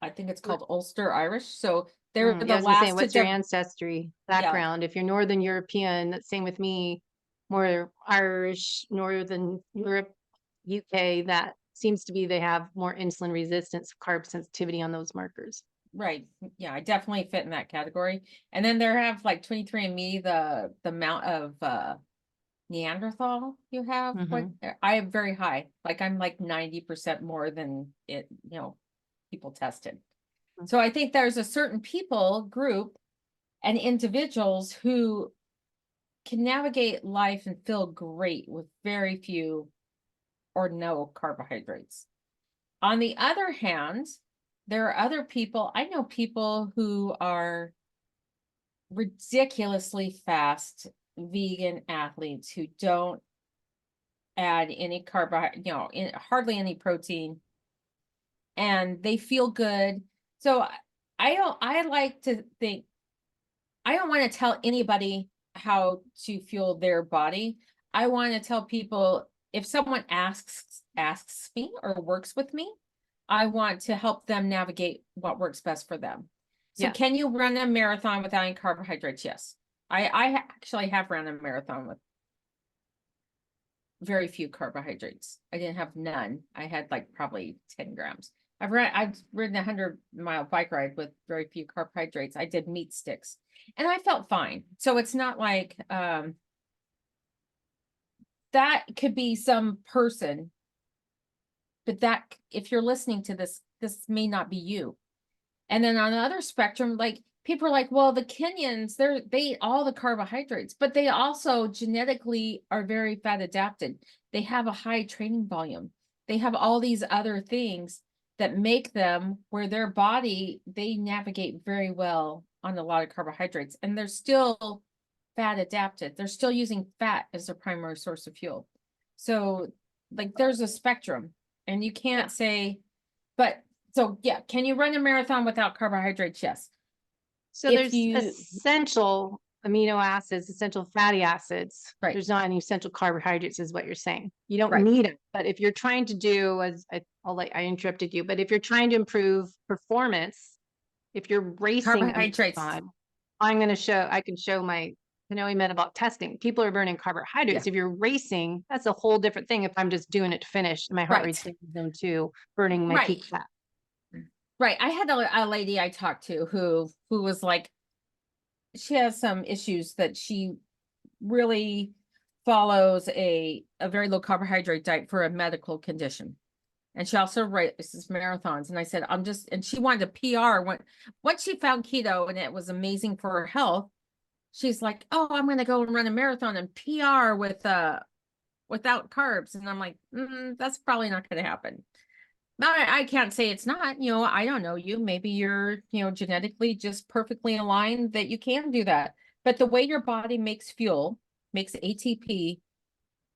I think it's called Ulster Irish. So they're the last. What's your ancestry background? If you're Northern European, same with me, more Irish, Northern Europe, UK, that seems to be they have more insulin resistance, carb sensitivity on those markers. Right. Yeah, I definitely fit in that category. And then there have like 23andMe, the amount of Neanderthal you have. What I am very high. Like I'm like 90% more than it, people tested. So I think there's a certain people group and individuals who can navigate life and feel great with very few or no carbohydrates. On the other hand, there are other people, I know people who are ridiculously fast vegan athletes who don't add any carbohydrate, hardly any protein, and they feel good. So I like to think, I don't want to tell anybody how to fuel their body. I want to tell people, if someone asks me or works with me, I want to help them navigate what works best for them. So Yeah. can you run a marathon without any carbohydrates? Yes. I actually have run a marathon with very few carbohydrates. I didn't have none. I had like probably 10 grams. I've ridden a 100-mile bike ride with very few carbohydrates. I did meat sticks and I felt fine. So it's not like, that could be some person, but that, if you're listening to this, this may not be you. And then on the other spectrum, like people are like, well, the Kenyans, they eat all the carbohydrates, but they also genetically are very fat adapted. They have a high training volume. They have all these other things that make them, where their body, they navigate very well on a lot of carbohydrates, and they're still fat adapted. They're still using fat as their primary source of fuel. So like there's a spectrum, and you can't say, but so yeah, can you run a marathon without carbohydrates? Yes. So If there's you, essential amino acids, essential fatty acids. right, There's not any essential carbohydrates, is what you're saying. You don't right, need it. But if you're trying to do, I interrupted you, but if you're trying to improve performance, if you're racing a carbohydrates, marathon, I can show my canoe metabolic testing. People are burning carbohydrates. yeah, If you're racing, that's a whole different thing. If I'm just doing it to finish, my heart rate's right, in zone 2, burning my right, peak fat. right. I had a lady I talked to who was like, she has some issues that she really follows a very low carbohydrate diet for a medical condition. And she also races marathons. And I said, and she wanted a PR once she found keto and it was amazing for her health. She's like, oh, I'm going to go and run a marathon and PR without carbs. And I'm like, that's probably not going to happen. But I can't say it's not, I don't know you. Maybe you're, genetically just perfectly aligned that you can do that. But the way your body makes fuel, makes ATP,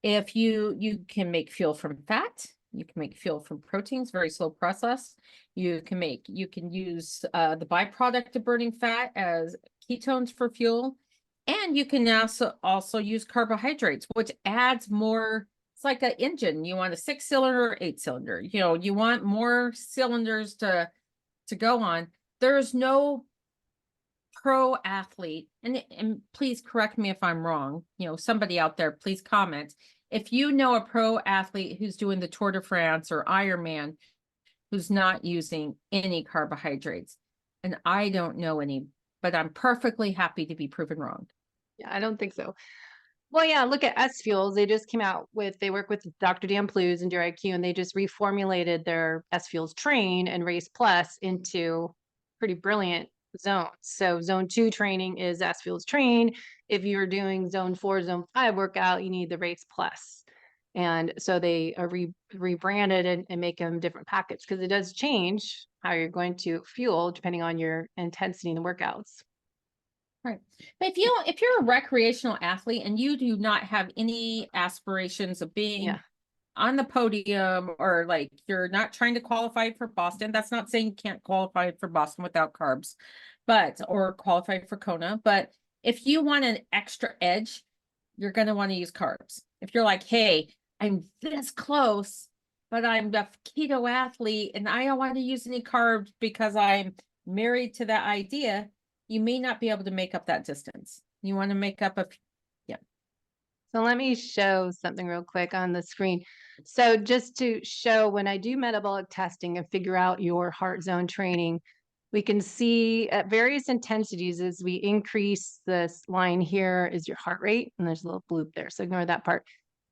if you can make fuel from fat, you can make fuel from proteins, very slow process. You can use the byproduct of burning fat as ketones for fuel. And you can also use carbohydrates, which adds more. It's like an engine. You want a 6-cylinder or 8-cylinder. You want more cylinders to go on. There's no pro athlete, and please correct me if I'm wrong. Somebody out there, please comment. If you know a pro athlete who's doing the Tour de France or Ironman, who's not using any carbohydrates, and I don't know any, but I'm perfectly happy to be proven wrong. Yeah, I don't think so. Well, yeah, look at S Fuels. They just came out they work with Dr. Dan Plews and Dear IQ, and they just reformulated their S Fuels Train and Race Plus into pretty brilliant zones. So zone 2 training is S Fuels Train. If you're doing zone 4, zone 5 workout, you need the Race Plus. And so they are rebranded and make them different packets, because it does change how you're going to fuel depending on your intensity in the workouts. Right. But if you're a recreational athlete and you do not have any aspirations of being on the podium, or like you're not trying to qualify for Boston, that's not saying you can't qualify for Boston without carbs, or qualify for Kona. But if you want an extra edge, you're going to want to use carbs. If you're like, hey, I'm this close, but I'm a keto athlete and I don't want to use any carbs because I'm married to that idea, you may not be able to make up that distance. You want to make up So let me show something real quick on the screen. So just to show when I do metabolic testing and figure out your heart zone training, we can see at various intensities as we increase this line here is your heart rate, and there's a little bloop there. So ignore that part.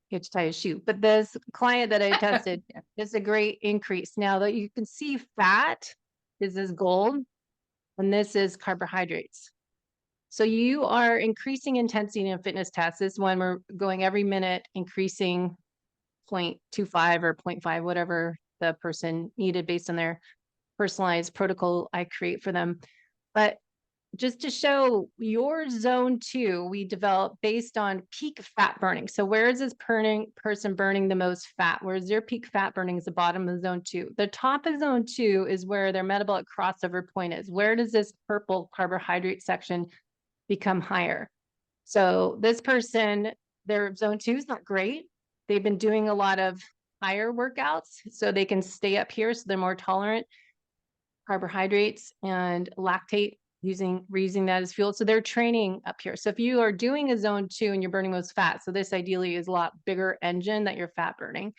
You have to tie a shoe. But this client that I tested Yeah. is a great increase. Now that you can see fat is this gold, and this is carbohydrates. So you are increasing intensity in fitness tests. This one we're going every minute, increasing 0.25 or 0.5, whatever the person needed based on their personalized protocol I create for them. But just to show your zone 2, we developed based on peak fat burning. So where is this person burning the most fat? Where's their peak fat burning is the bottom of zone 2. The top of zone 2 is where their metabolic crossover point is. Where does this purple carbohydrate section become higher? So this person, their zone 2 is not great. They've been doing a lot of higher workouts so they can stay up here, so they're more tolerant carbohydrates and lactate, reusing that as fuel. So they're training up here. So if you are doing a zone 2 and you're burning most fat, so this ideally is a lot bigger engine that you're fat burning.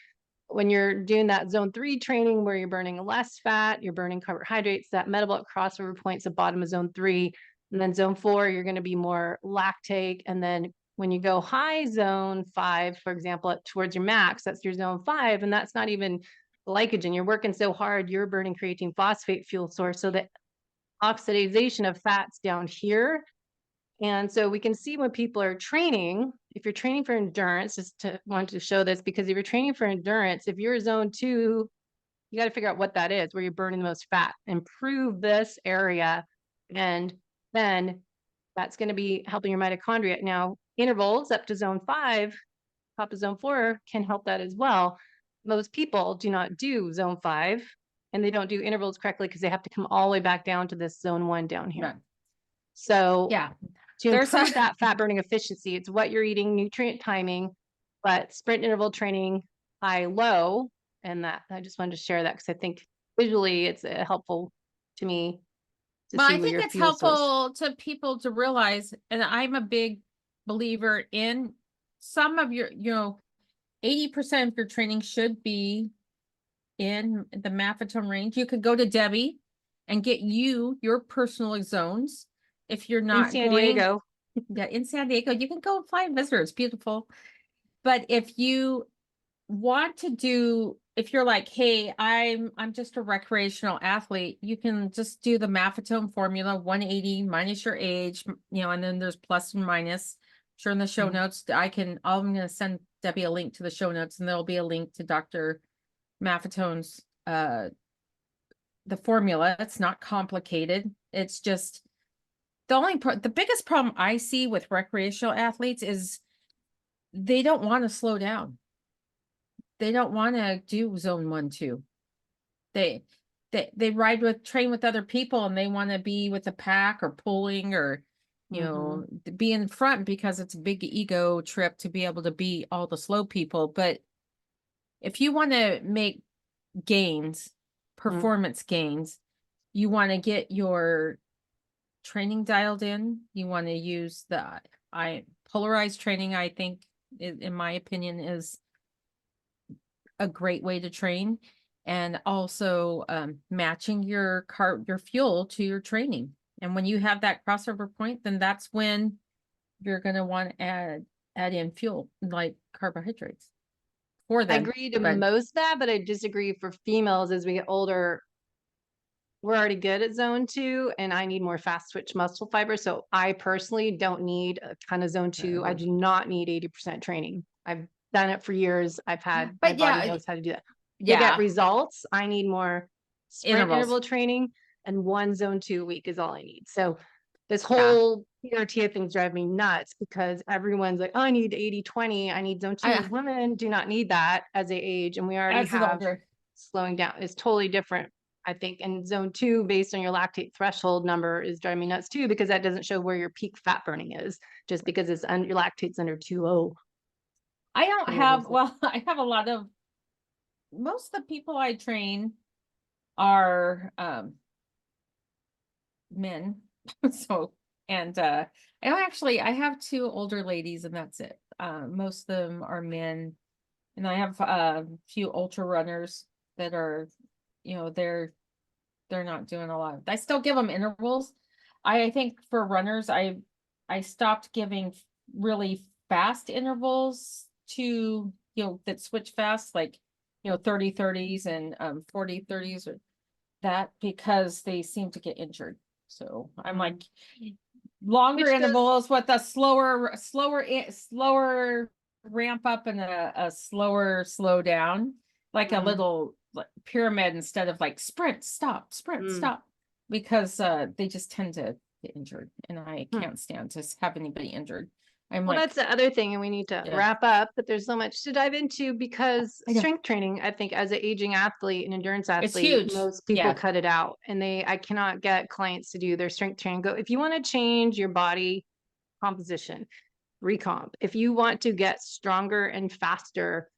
When you're doing that zone 3 training where you're burning less fat, you're burning carbohydrates, that metabolic crossover point's the bottom of zone 3. And then zone 4, you're going to be more lactate. And then when you go high zone 5, for example, towards your max, that's your zone 5. And that's not even glycogen. You're working so hard, you're burning creatine phosphate fuel source. So the oxidization of fats down here. And so we can see when people are training, if you're training for endurance, want to show this, because if you're training for endurance, if you're zone 2, you got to figure out what that is, where you're burning the most fat. Improve this area, and then that's going to be helping your mitochondria. Now, intervals up to zone 5, top of zone 4 can help that as well. Most people do not do zone 5, and they don't do intervals correctly because they have to come all the way back down to this zone 1 down here. Right. So Yeah. to There's improve that fat burning efficiency, it's what you're eating, nutrient timing, but sprint interval training, high, low, and that I just wanted to share that because I think visually it's helpful to me to Well, see I what think your it's fuel source. helpful to people to realize, and I'm a big believer in some of your, 80% of your training should be in the maffetone range. You could go to Debbie and get your personal zones. If you're In not San going, Diego, yeah, in San Diego, you can go fly and visit. It's beautiful. But if you want to do, if you're like, hey, I'm just a recreational athlete, you can just do the maffetone formula, 180 minus your age, and then there's plus and minus. Sure, in the show notes, I'm going to send Debbie a link to the show notes, and there'll be a link to Dr. Maffetone's the formula. It's not complicated. It's just the biggest problem I see with recreational athletes is they don't want to slow down. They don't want to do zone 1, 2. They train with other people, and they want to be with a pack or pulling or be in front because it's a big ego trip to be able to beat all the slow people. But if you want to make gains, performance gains, you want to get your training dialed in. You want to use polarized training, I think, in my opinion, is a great way to train. And also matching your fuel to your training. And when you have that crossover point, then that's when you're going to want to add in fuel, like carbohydrates for them. I agree to most of that, but I disagree for females as we get older. We're already good at zone 2, and I need more fast twitch muscle fiber. So I personally don't need a ton of zone 2. I do not need 80% training. I've done it for years. My body knows how to do that. To get results, I need more sprint interval training, and 1 zone 2 a week is all I need. So this whole PRT things drive me nuts because everyone's like, oh, I need 80-20. I need zone 2. Women do not need that as they age, and we already have slowing down. It's totally different, I think. And zone 2, based on your lactate threshold number, is driving me nuts too, because that doesn't show where your peak fat burning is, just because it's your lactate's under 2.0. I don't have, I have a lot of, most of the people I train are men. So, and I have 2 older ladies, and that's it. Most of them are men, and I have a few ultra runners that are, they're not doing a lot. I still give them intervals. I think for runners, I stopped giving really fast intervals to, that switch fast, like 30-30s and 40-30s, or that, because they seem to get injured. So I'm like, longer intervals with a slower ramp up and a slower slow down, like a little pyramid, instead of like sprint, stop, because they just tend to get injured, and I can't stand to have anybody injured. Well, that's the other thing, and we need to wrap up, but there's so much to dive into, because strength training, I think, as an aging athlete and endurance athlete, most people cut it out, and I cannot get clients to do their strength training. Go, if you want to change your body composition, recomp. If you want to get stronger and faster,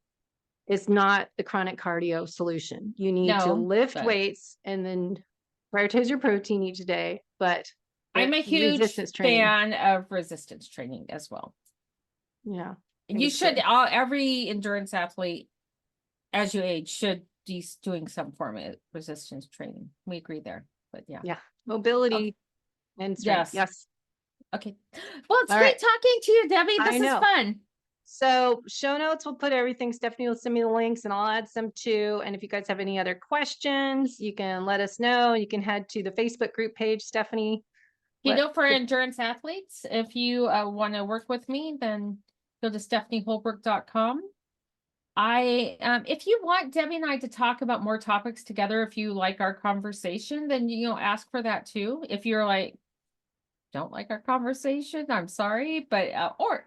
it's not the chronic cardio solution. You need to lift weights and then prioritize your protein each day, but I'm a huge fan of resistance training as well. Yeah. You should, every endurance athlete, as you age, should be doing some form of resistance training. We agree there, but yeah. Yeah. Mobility and strength. Yes. Okay. Well, it's great talking to you, Debbie. This is fun. So show notes, we'll put everything. Stephanie will send me the links, and I'll add some too. And if you guys have any other questions, you can let us know. You can head to the Facebook group page, Stephanie. For endurance athletes, if you want to work with me, then go to stephanieholbrook.com. If you want Debbie and I to talk about more topics together, if you like our conversation, then ask for that too. If you're like, don't like our conversation, I'm sorry, but or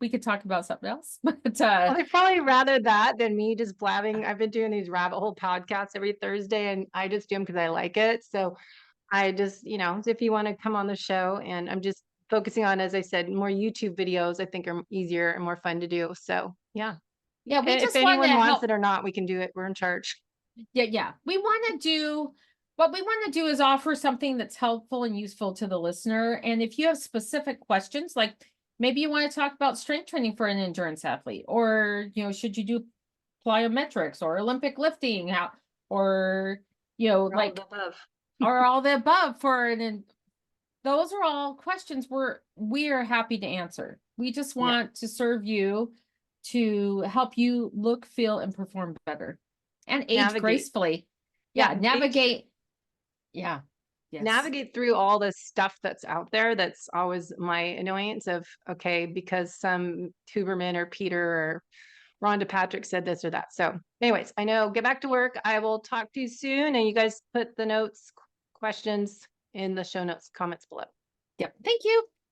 we could talk about something else. But well, they'd probably rather that than me just blabbing. I've been doing these rabbit hole podcasts every Thursday, and I just do them because I like it. So I just, if you want to come on the show, and I'm just focusing on, as I said, more YouTube videos, I think are easier and more fun to do. So yeah. Yeah, if anyone wants it or not, we can do it. We're in charge. Yeah. What we want to do is offer something that's helpful and useful to the listener. And if you have specific questions, like maybe you want to talk about strength training for an endurance athlete, or, should you do plyometrics or Olympic lifting, or like, or all the above those are all questions we are happy to answer. We just want to serve you, to help you look, feel, and perform better, and age gracefully. Navigate. Yes. Navigate through all the stuff that's out there. That's always my annoyance of, because some Huberman or Peter or Rhonda Patrick said this or that. So anyways, I know, get back to work. I will talk to you soon. And you guys put the notes, questions in the show notes, comments below. Yep. Thank you.